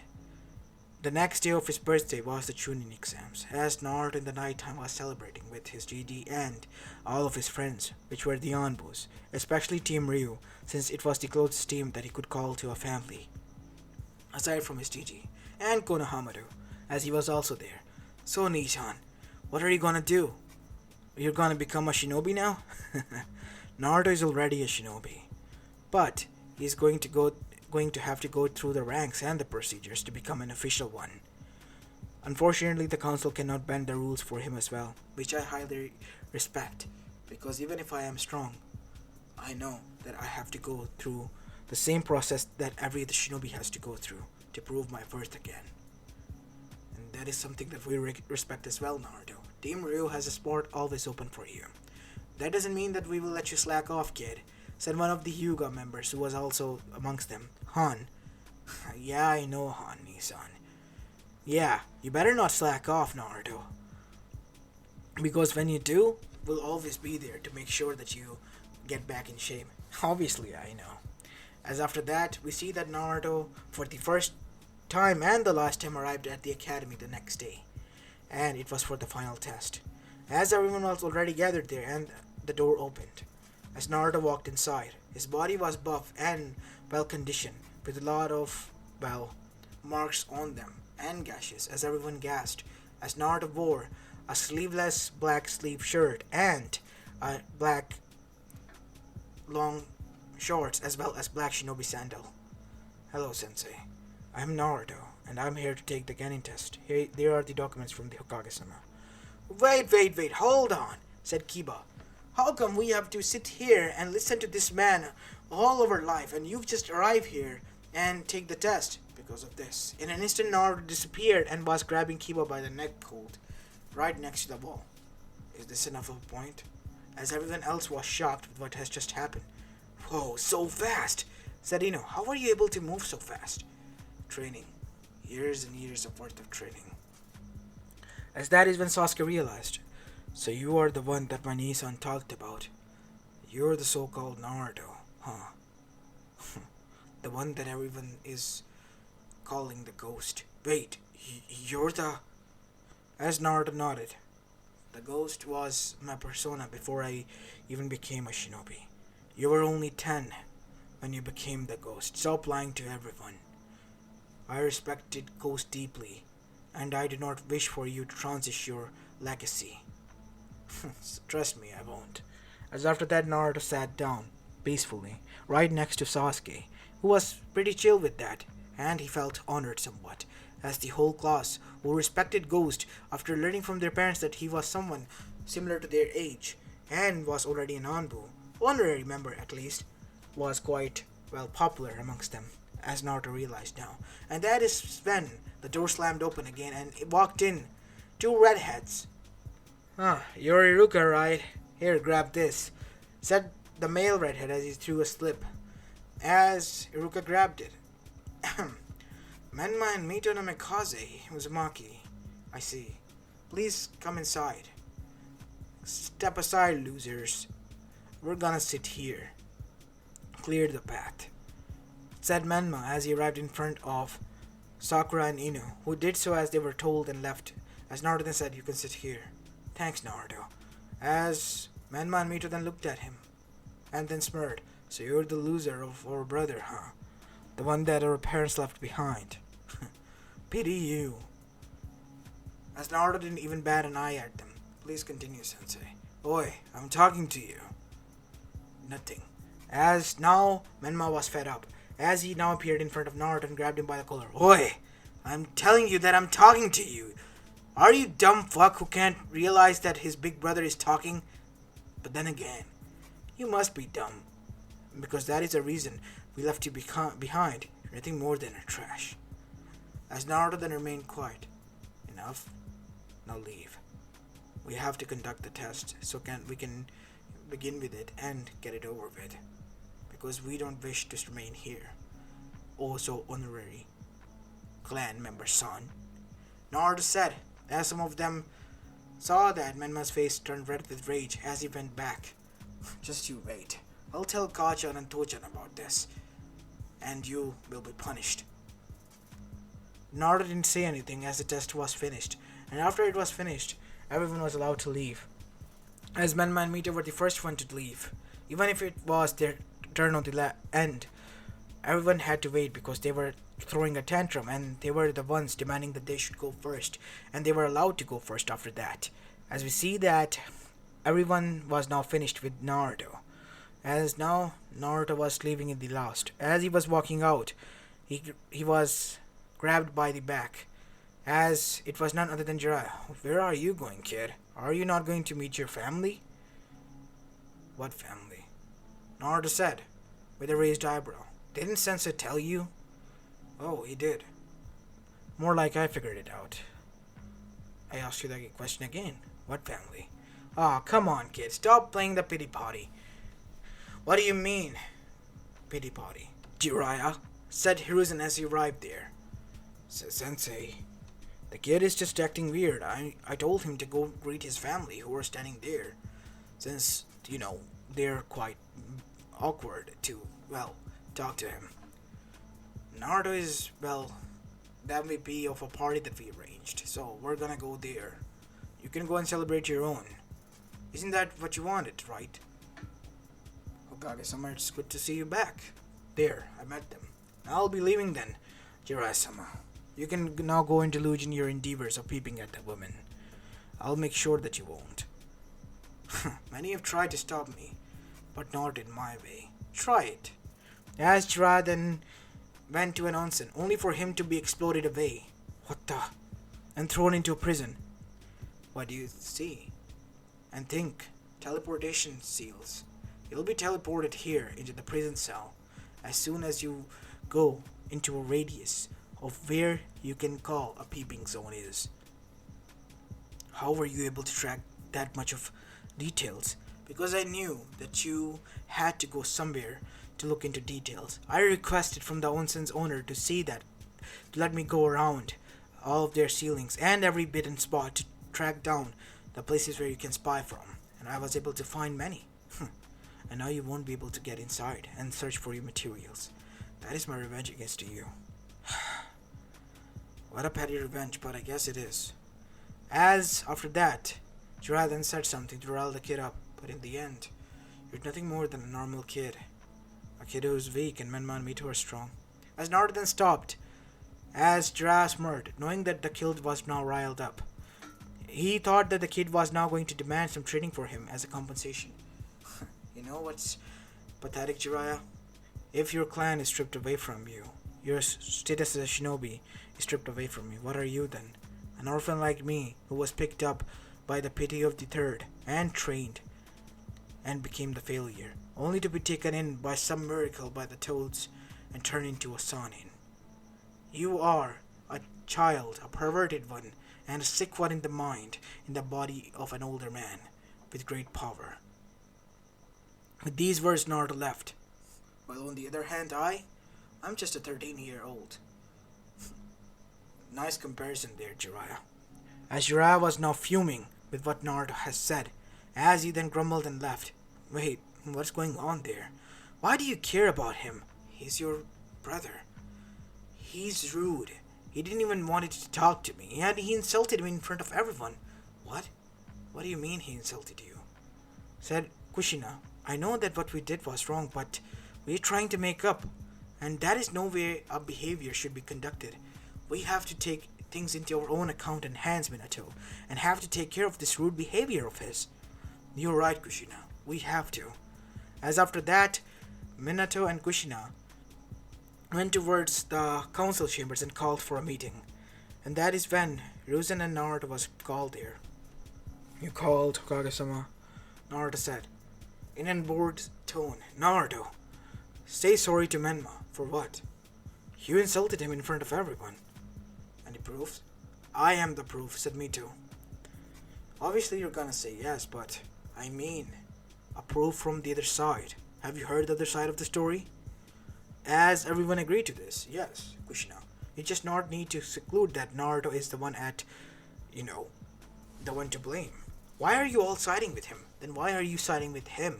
the next day of his birthday was the Chunin exams, as Naruto in the nighttime was celebrating with his GD and all of his friends, which were the Anbus, especially Team Ryu, since it was the closest team that he could call to a family, aside from his GG, and Konohamaru, as he was also there. So Nishan, what are you gonna do? You're gonna become a shinobi now? Naruto is already a shinobi, but he's going to have to go through the ranks and the procedures to become an official one. Unfortunately, the council cannot bend the rules for him as well, which I highly respect, because even if I am strong, I know that I have to go through the same process that every other shinobi has to go through to prove my worth again. And that is something that we respect as well, Naruto. Team Ryu has a spot always open for you. That doesn't mean that we will let you slack off, kid, said one of the Hyuga members who was also amongst them, Han. Yeah, I know, Han, Nissan. Yeah, you better not slack off, Naruto. Because when you do, we'll always be there to make sure that you get back in shape. Obviously, I know. As after that, we see that Naruto, for the first time and the last time, arrived at the academy the next day. And it was for the final test. As everyone was already gathered there, and the door opened. As Naruto walked inside, his body was buff and well conditioned, with a lot of, marks on them and gashes, as everyone gasped, as Naruto wore a sleeveless black sleeve shirt and a black long shorts, as well as black shinobi sandal. Hello, Sensei. I'm Naruto, and I'm here to take the Genin test. There are the documents from the Hokage-sama. Wait, hold on, said Kiba. How come we have to sit here and listen to this man all our life, and you've just arrived here and take the test? Because of this. In an instant, Naruto disappeared and was grabbing Kiba by the neck hold, right next to the wall. Is this enough of a point? As everyone else was shocked with what has just happened. Whoa, so fast, said Ino. How are you able to move so fast? Training. Years and years of worth of training. As that is when Sasuke realized. So you are the one that my Nissan talked about. You're the so-called Naruto, huh? The one that everyone is calling the ghost. Wait, you're the... As Naruto nodded. The ghost was my persona before I even became a shinobi. You were only 10 when you became the ghost. Stop lying to everyone. I respected Ghost deeply, and I do not wish for you to transition your legacy. Trust me, I won't. As after that, Naruto sat down, peacefully, right next to Sasuke, who was pretty chill with that, and he felt honored somewhat, as the whole class, who respected Ghost after learning from their parents that he was someone similar to their age, and was already an Anbu, honorary member at least, was quite, popular amongst them, as Naruto realized now. And that is when the door slammed open again, and it walked in two redheads. You're Iruka, right? Here, grab this, said the male redhead as he threw a slip. As Iruka grabbed it. Menma and Mito no Mikaze, Uzumaki. I see. Please come inside. Step aside, losers. We're gonna sit here. Clear the path, said Menma as he arrived in front of Sakura and Inu, who did so as they were told and left. As Naruto then said, you can sit here. Thanks, Naruto. As Menma and Mito then looked at him, and then smirked. So you're the loser of our brother, huh? The one that our parents left behind. Pity you. As Naruto didn't even bat an eye at them. Please continue, Sensei. Oi, I'm talking to you. Nothing. As now, Menma was fed up, as he now appeared in front of Naruto and grabbed him by the collar. Oi! I'm telling you that I'm talking to you. Are you dumb fuck who can't realize that his big brother is talking? But then again, you must be dumb. Because that is the reason we left you behind. You're nothing more than a trash. As Naruto then remained quiet. Enough. Now leave. We have to conduct the test so we can begin with it and get it over with. Because we don't wish to remain here. Oh so honorary clan member son. Naruto said, as some of them saw that Menma's face turned red with rage as he went back. Just you wait. I'll tell Kachan and Tochan about this. And you will be punished. Naruto didn't say anything as the test was finished. And after it was finished, everyone was allowed to leave. As Menma and Mita were the first one to leave. Even if it was their turn on the end, everyone had to wait because they were throwing a tantrum and they were the ones demanding that they should go first. And they were allowed to go first after that. As we see that everyone was now finished with Naruto. As now Naruto was leaving in the last. As he was walking out, he was grabbed by the back. As it was none other than Jiraiya. Where are you going, kid? Are you not going to meet your family? What family? Naruto said, with a raised eyebrow. Didn't Sensei tell you? Oh, he did. More like I figured it out. I asked you that question again. What family? Ah, come on, kid. Stop playing the pity party. What do you mean, pity party? Jiraiya, said Hiruzen as he arrived there. Sensei, the kid is just acting weird. I told him to go greet his family who were standing there. Since, they're quite awkward to, talk to him. Naruto is, the MVP of a party that we arranged. So we're gonna go there. You can go and celebrate your own. Isn't that what you wanted, right? Okage-sama, it's good to see you back. There, I met them. I'll be leaving then, Jiraiya-sama. You can now go and deluge in your endeavors of peeping at the woman. I'll make sure that you won't. Many have tried to stop me, but not in my way. Try it. As Jiraiya then went to an onsen, only for him to be exploded away. What the? And thrown into a prison. What do you see? And think, teleportation seals. You'll be teleported here into the prison cell as soon as you go into a radius of where you can call a peeping zone is. How were you able to track that much of details? Because I knew that you had to go somewhere to look into details. I requested from the onsen's owner to let me go around all of their ceilings and every bidden spot to track down the places where you can spy from, and I was able to find many. And now you won't be able to get inside and search for your materials. That is my revenge against you. What a petty revenge, but I guess it is. As after that, Jiraiya then said something to rile the kid up, but in the end, you're nothing more than a normal kid. A kid who is weak and Menma and Mito are strong. As Naruto then stopped, as Jiraiya smirked, knowing that the kid was now riled up. He thought that the kid was now going to demand some training for him as a compensation. You know what's pathetic, Jiraiya? If your clan is stripped away from you, your status as a shinobi is stripped away from you, what are you then? An orphan like me, who was picked up by the pity of the third, and trained, and became the failure, only to be taken in by some miracle by the toads, and turned into a Sanin. You are a child, a perverted one, and a sick one in the mind, in the body of an older man, with great power. With these words, Naruto left. While on the other hand, I'm just a 13-year-old. Nice comparison there, Jiraiya. As Jiraiya was now fuming with what Naruto has said, as he then grumbled and left. Wait, what's going on there? Why do you care about him? He's your brother. He's rude. He didn't even want to talk to me, and he insulted me in front of everyone. What? What do you mean he insulted you? Said Kushina. I know that what we did was wrong, but we're trying to make up, and that is no way our behavior should be conducted. We have to take things into our own account and hands, Minato, and have to take care of this rude behavior of his. You're right, Kushina. We have to. As after that, Minato and Kushina went towards the council chambers and called for a meeting. And that is when Ruzen and Naruto was called there. You called, Hokage-sama, Naruto said, in an bored tone. Naruto, say sorry to Menma. For what? You insulted him in front of everyone. Any proof? I am the proof, said Mito. Obviously you're gonna say yes, but I mean, a proof from the other side. Have you heard the other side of the story? As everyone agreed to this, yes, Kushina. You just not need to seclude that Naruto is the one the one to blame. Why are you all siding with him? Then why are you siding with him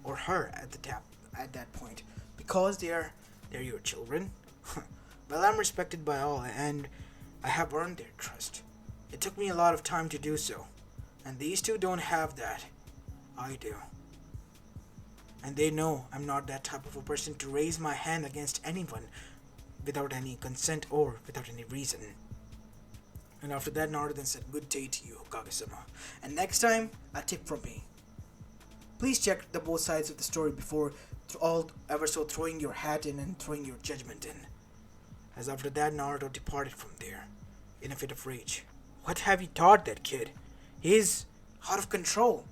or her at that point? Because they're your children? Well, I'm respected by all and I have earned their trust. It took me a lot of time to do so. And these two don't have that. I do. And they know I'm not that type of a person to raise my hand against anyone without any consent or without any reason. And after that, Naruto then said, good day to you, Hokage-sama. And next time, a tip from me. Please check the both sides of the story before ever so throwing your hat in and throwing your judgment in. As after that, Naruto departed from there, in a fit of rage. What have you taught that kid? He's out of control.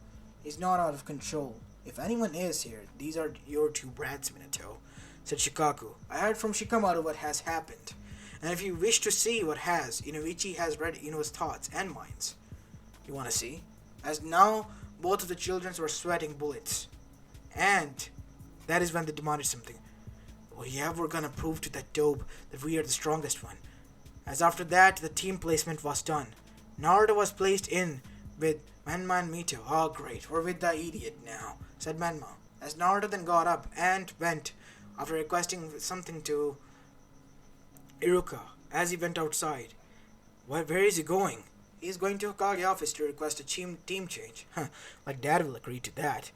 He's not out of control. If anyone is here, these are your two brats, Minato, said Shikaku. I heard from Shikamaru what has happened. And if you wish to see what has, Inoichi has read Ino's thoughts and minds. You wanna see? As now, both of the children were sweating bullets. And that is when they demanded something. Oh yeah, we're gonna prove to that dope that we are the strongest one. As after that, the team placement was done. Naruto was placed in with Menma and Mito. Oh great, we're with the idiot now, said Menma. As Naruto then got up and went, after requesting something to Iruka, as he went outside. Where is he going? He's going to Hokage office to request a team change. Like Dad will agree to that.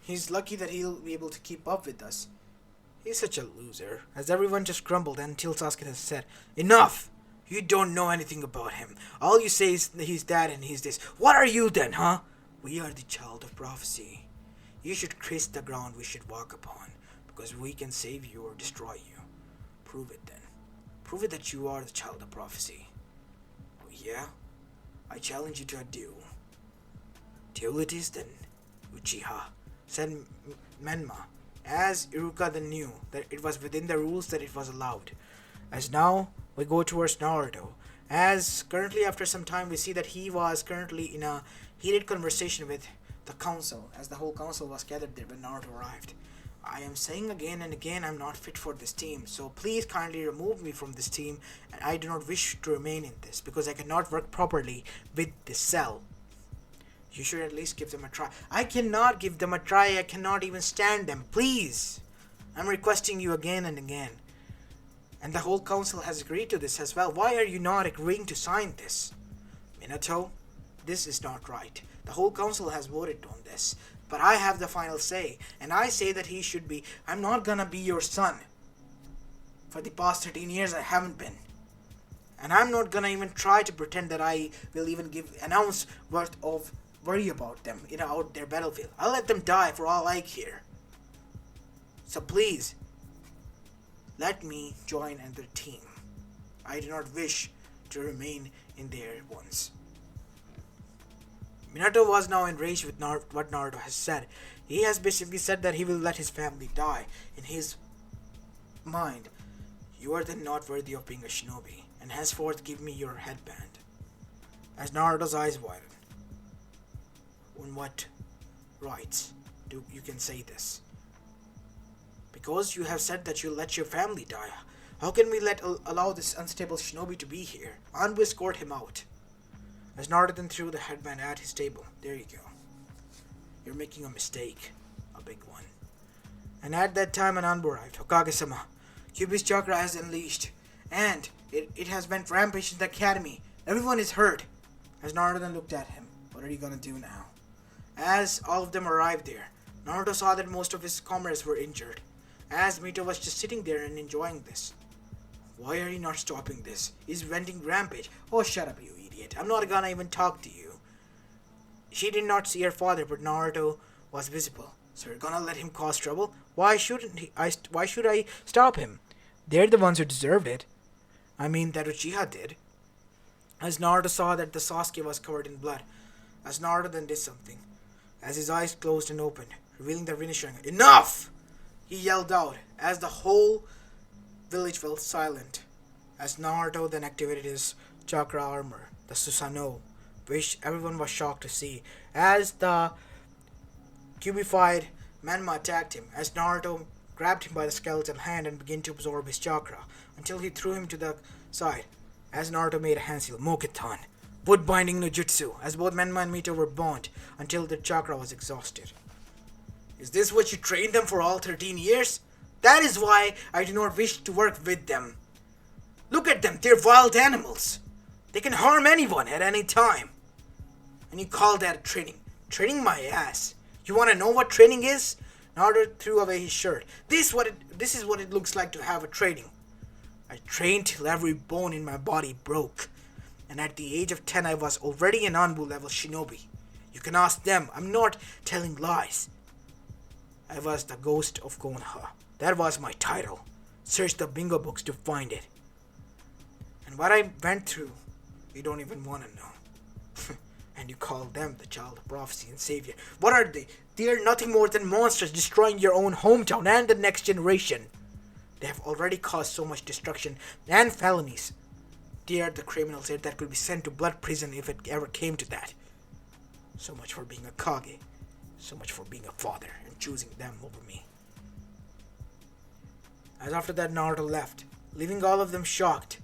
He's lucky that he'll be able to keep up with us. He's such a loser. As everyone just grumbled until Sasuke has said, enough! You don't know anything about him. All you say is he's that and he's this. What are you then, huh? We are the child of prophecy. You should kiss the ground we should walk upon, because we can save you or destroy you. Prove it then. Prove it that you are the child of prophecy. Oh yeah? I challenge you to a duel. Duel it is then, Uchiha, said Menma, as Iruka then knew that it was within the rules that it was allowed. As now, we go towards Naruto. As currently after some time we see that he was currently in a heated conversation with the council, as the whole council was gathered there when Naruto arrived. I am saying again and again I'm not fit for this team, so please kindly remove me from this team, and I do not wish to remain in this because I cannot work properly with this cell. You should at least give them a try. I cannot give them a try, I cannot even stand them, please. I'm requesting you again and again. And the whole council has agreed to this as well. Why are you not agreeing to sign this? Minato, this is not right. The whole council has voted on this. But I have the final say. And I say that he should be. I'm not gonna be your son. For the past 13 years I haven't been. And I'm not gonna even try to pretend that I will even give an ounce worth of worry about them, out their battlefield. I'll let them die for all I care. So please, let me join another team. I do not wish to remain in their ones. Minato was now enraged with what Naruto has said. He has basically said that he will let his family die. In his mind, you are then not worthy of being a shinobi, and henceforth give me your headband. As Naruto's eyes widened. On what rights do you can say this? Because you have said that you'll let your family die. How can we allow this unstable shinobi to be here? Anbu escort him out. As Naruto then threw the headband at his table. There you go. You're making a mistake. A big one. And at that time an Anbu arrived. Hokage-sama, Kyuubi's chakra has unleashed. And it has went rampage in the academy. Everyone is hurt. As Naruto then looked at him. What are you gonna do now? As all of them arrived there, Naruto saw that most of his comrades were injured. As Mito was just sitting there and enjoying this. Why are you not stopping this? He's venting rampage. Oh, shut up, you idiot. I'm not gonna even talk to you. She did not see her father, but Naruto was visible. So you're gonna let him cause trouble? Why shouldn't he? Why should I stop him? They're the ones who deserved it. I mean, that Uchiha did. As Naruto saw that the Sasuke was covered in blood, as Naruto then did something. As his eyes closed and opened, revealing the finishing, "Enough!" he yelled out, as the whole village fell silent. As Naruto then activated his chakra armor, the Susanoo, which everyone was shocked to see, as the cubified Menma attacked him, as Naruto grabbed him by the skeletal hand and began to absorb his chakra, until he threw him to the side, as Naruto made a hand seal, Moketan, wood binding no jutsu, as both Menma and Mito were bound until their chakra was exhausted. Is this what you trained them for all 13 years? That is why I do not wish to work with them. Look at them, they're wild animals. They can harm anyone at any time. And you call that training? Training my ass. You wanna know what training is? Naruto threw away his shirt. This is what it looks like to have a training. I trained till every bone in my body broke. And at the age of 10 I was already an Anbu level shinobi. You can ask them, I'm not telling lies. I was the ghost of Konoha. That was my title. Search the bingo books to find it. And what I went through, you don't even want to know. And you call them the child of prophecy and savior. What are they? They are nothing more than monsters destroying your own hometown and the next generation. They have already caused so much destruction and felonies. They are the criminals that could be sent to blood prison if it ever came to that. So much for being a Kage. So much for being a father and choosing them over me. As after that Naruto left, leaving all of them shocked,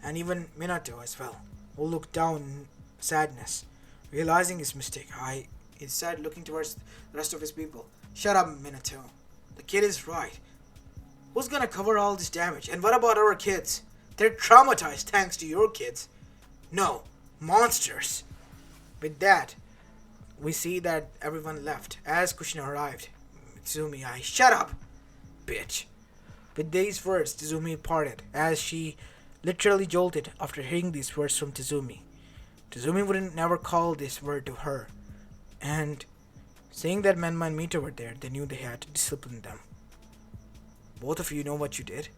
and even Minato as well, who looked down in sadness, realizing his mistake. He said, looking towards the rest of his people, "Shut up, Minato. The kid is right. Who's gonna cover all this damage? And what about our kids? They're traumatized thanks to your kids. No, monsters." With that, we see that everyone left. As Kushina arrived, Mitsumi, shut up, bitch. With these words, Tizumi parted, as she literally jolted after hearing these words from Tizumi. Tizumi wouldn't never call this word to her, and seeing that Menma and Mito were there, they knew they had to discipline them. Both of you know what you did?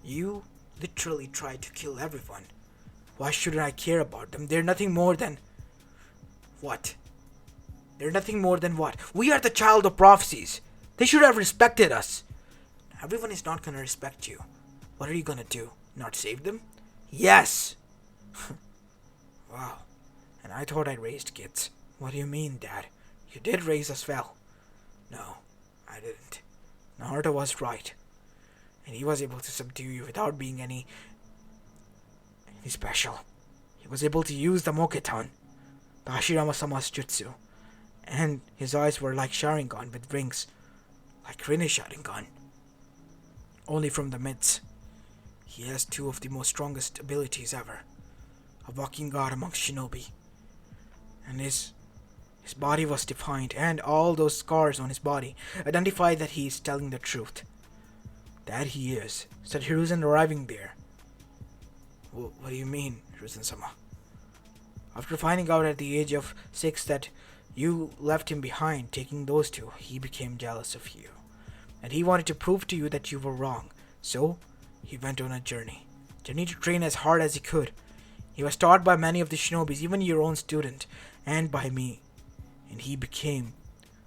You literally tried to kill everyone. Why shouldn't I care about them? They're nothing more than... What? They're nothing more than what? We are the child of prophecies. They should have respected us. Everyone is not gonna respect you. What are you gonna do? Not save them? Yes! Wow. And I thought I raised kids. What do you mean, Dad? You did raise us well. No, I didn't. Naruto was right. And he was able to subdue you without being any special. He was able to use the Moketan, the Hashirama-sama's jutsu. And his eyes were like Sharingan with rings, like Rinne Sharingan. Only from the myths. He has two of the most strongest abilities ever. A walking god amongst shinobi. And his body was defined, and all those scars on his body identify that he is telling the truth. That he is, said Hiruzen arriving there. What do you mean, Hiruzen-sama? After finding out at the age of 6 that you left him behind taking those two, he became jealous of you. And he wanted to prove to you that you were wrong. So, he went on a journey to train as hard as he could. He was taught by many of the shinobis, even your own student, and by me. And he became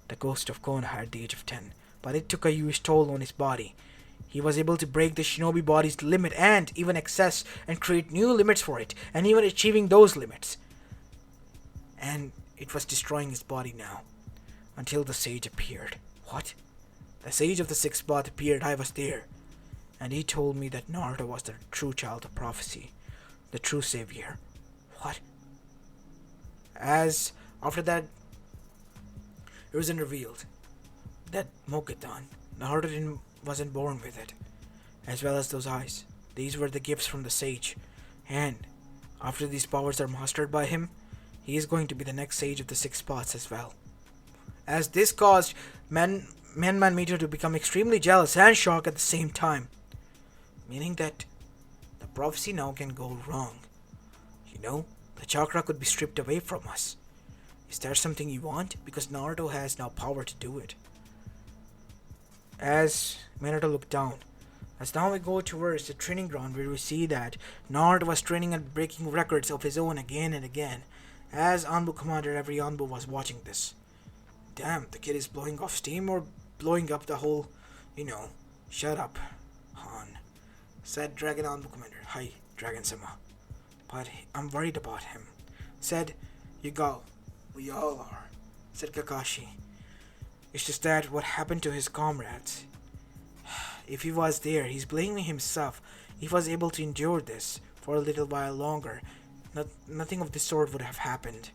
the ghost of Konoha at the age of 10. But it took a huge toll on his body. He was able to break the shinobi body's limit and even access and create new limits for it, and even achieving those limits. And it was destroying his body now, until the sage appeared. What? The sage of the sixth path appeared. I was there. And he told me that Naruto was the true child of prophecy, the true savior. What? As after that, it was revealed that Moketan, Naruto wasn't born with it, as well as those eyes. These were the gifts from the sage, and after these powers are mastered by him, he is going to be the next sage of the six paths as well. As this caused Menma and Mito to become extremely jealous and shocked at the same time, meaning that the prophecy now can go wrong. You know, the chakra could be stripped away from us. Is there something you want? Because Naruto has now power to do it. As Minato looked down, As now we go towards the training ground where we see that Nard was training and breaking records of his own again and again. As Anbu commander, every Anbu was watching this. Damn, the kid is blowing off steam or blowing up the whole, you know. Shut up, Han, said Dragon Anbu commander. Hi, Dragon Sama. But I'm worried about him, said Yugal. We all are, said Kakashi. It's just that what happened to his comrades. If he was there, he's blaming himself. If he was able to endure this for a little while longer, nothing of this sort would have happened.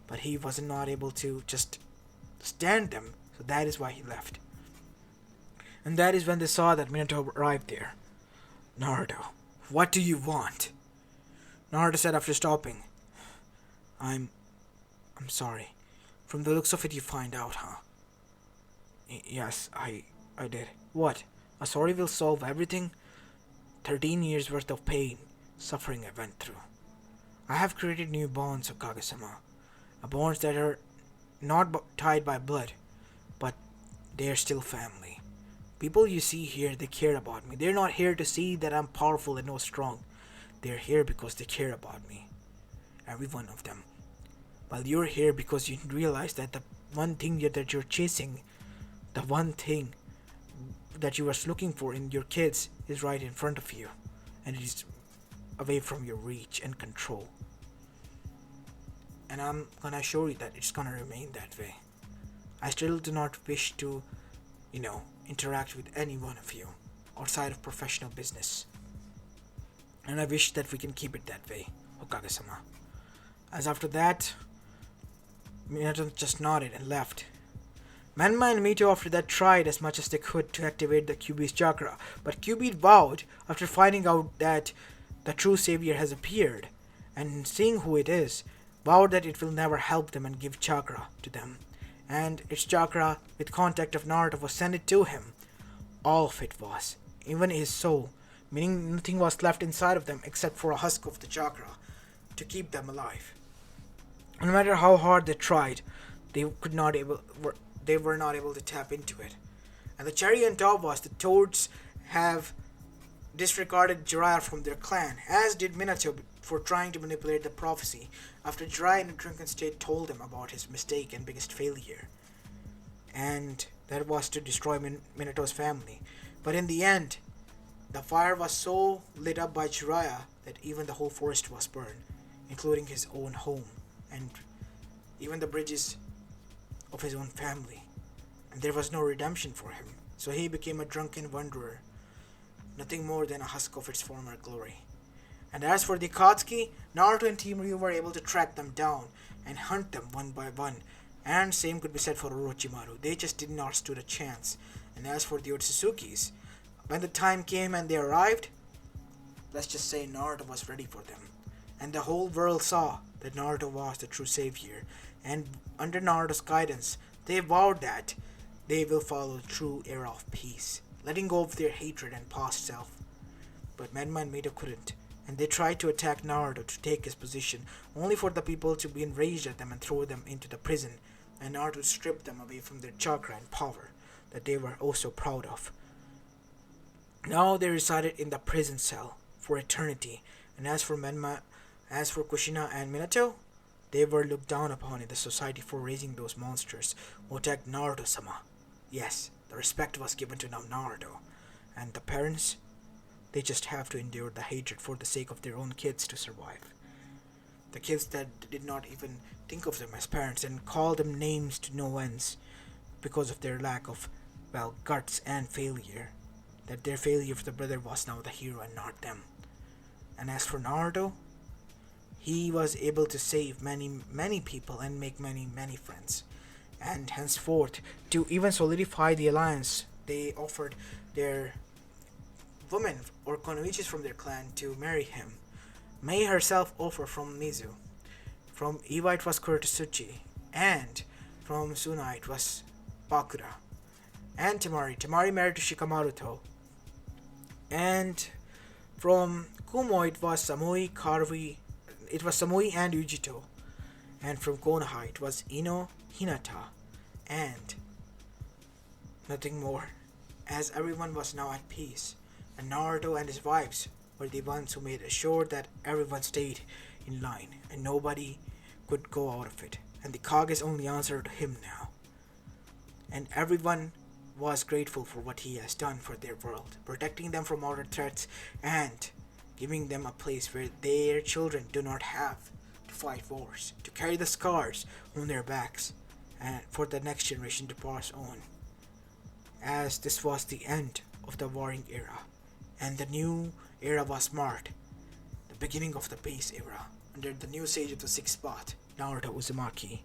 But he was not able to just stand them, so that is why he left. And that is when they saw that Minato arrived there. Naruto, what do you want? Naruto said after stopping. I'm sorry. From the looks of it, you find out, huh? Yes, I did. What? A sorry will solve everything? 13 years worth of pain, suffering I went through. I have created new bonds, Okage-sama. Bonds that are not tied by blood, but they are still family. People you see here, they care about me. They're not here to see that I'm powerful and not strong. They're here because they care about me. Every one of them. While you're here because you realize that the one thing that you're chasing, the one thing that you are looking for in your kids is right in front of you. And it is away from your reach and control. And I'm gonna assure you that it's gonna remain that way. I still do not wish to, interact with any one of you outside of professional business. And I wish that we can keep it that way, Okage-sama. As after that, Minato just nodded and left. Manma and Mito after that tried as much as they could to activate the Kyuubi's chakra, but Kyuubi vowed, after finding out that the true savior has appeared, and seeing who it is, vowed that it will never help them and give chakra to them. And its chakra, with contact of Naruto, was sent to him. All of it was, even his soul, meaning nothing was left inside of them except for a husk of the chakra to keep them alive. No matter how hard they tried, they were not able to tap into it. And the cherry on top was the Toads have disregarded Jiraiya from their clan, as did Minato for trying to manipulate the prophecy after Jiraiya in a drunken state told him about his mistake and biggest failure. And that was to destroy Minato's family. But in the end, the fire was so lit up by Jiraiya that even the whole forest was burned, including his own home and even the bridges of his own family. And there was no redemption for him, so he became a drunken wanderer, nothing more than a husk of its former glory. And as for the Akatsuki, Naruto and Team Ryu were able to track them down and hunt them one by one, and same could be said for Orochimaru. They just did not stand a chance. And as for the Otsuzukis, when the time came and they arrived, let's just say Naruto was ready for them. And the whole world saw that Naruto was the true savior, and under Naruto's guidance, they vowed that they will follow the true era of peace, letting go of their hatred and past self. But Menma and Mito couldn't, and they tried to attack Naruto to take his position, only for the people to be enraged at them and throw them into the prison, and Naruto stripped them away from their chakra and power that they were oh so proud of. Now they resided in the prison cell for eternity, and as for Kushina and Minato, they were looked down upon in the society for raising those monsters who attacked Naruto-sama. Yes, the respect was given to Naruto, and the parents, they just have to endure the hatred for the sake of their own kids to survive. The kids that did not even think of them as parents and called them names to no ends because of their lack of, guts and failure. That their failure of the brother was now the hero and not them. And as for Naruto, he was able to save many people and make many friends. And henceforth, to even solidify the alliance, they offered their women or konoichis from their clan to marry him. Mei herself offered from Mizu. From Iwa it was Kurotsuchi, and from Suna it was Bakura. And Temari married to Shikamaru. And from Kumo it was Samui and Ujito. And from Konoha it was Ino, Hinata, and nothing more, as everyone was now at peace. And Naruto and his wives were the ones who made sure that everyone stayed in line and nobody could go out of it. And the Kages only answered him now. And everyone was grateful for what he has done for their world, protecting them from outer threats and giving them a place where their children do not have to fight wars, to carry the scars on their backs, and for the next generation to pass on. As this was the end of the warring era, and the new era was marked, the beginning of the base era, under the new sage of the sixth path, Naruto Uzumaki.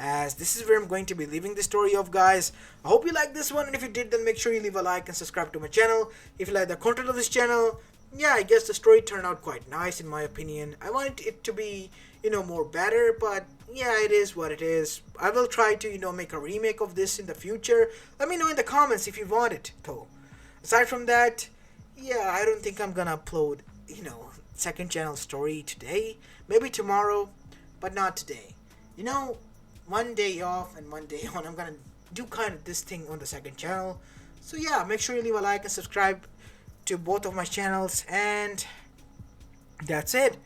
As this is where I'm going to be leaving the story of, guys. I hope you like this one, and if you did, then make sure you leave a like and subscribe to my channel. If you like the content of this channel, yeah, I guess the story turned out quite nice in my opinion. I wanted it to be, more better, but yeah, it is what it is. I will try to, make a remake of this in the future. Let me know in the comments if you want it, though. Aside from that, yeah, I don't think I'm gonna upload, second channel story today. Maybe tomorrow, but not today. One day off and one day on, I'm gonna do kind of this thing on the second channel. So yeah, make sure you leave a like and subscribe to both of my channels, and that's it.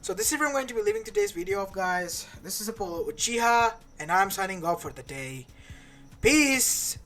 So this is where I'm going to be leaving today's video off, guys. This is Apollo Uchiha, and I'm signing off for the day. Peace!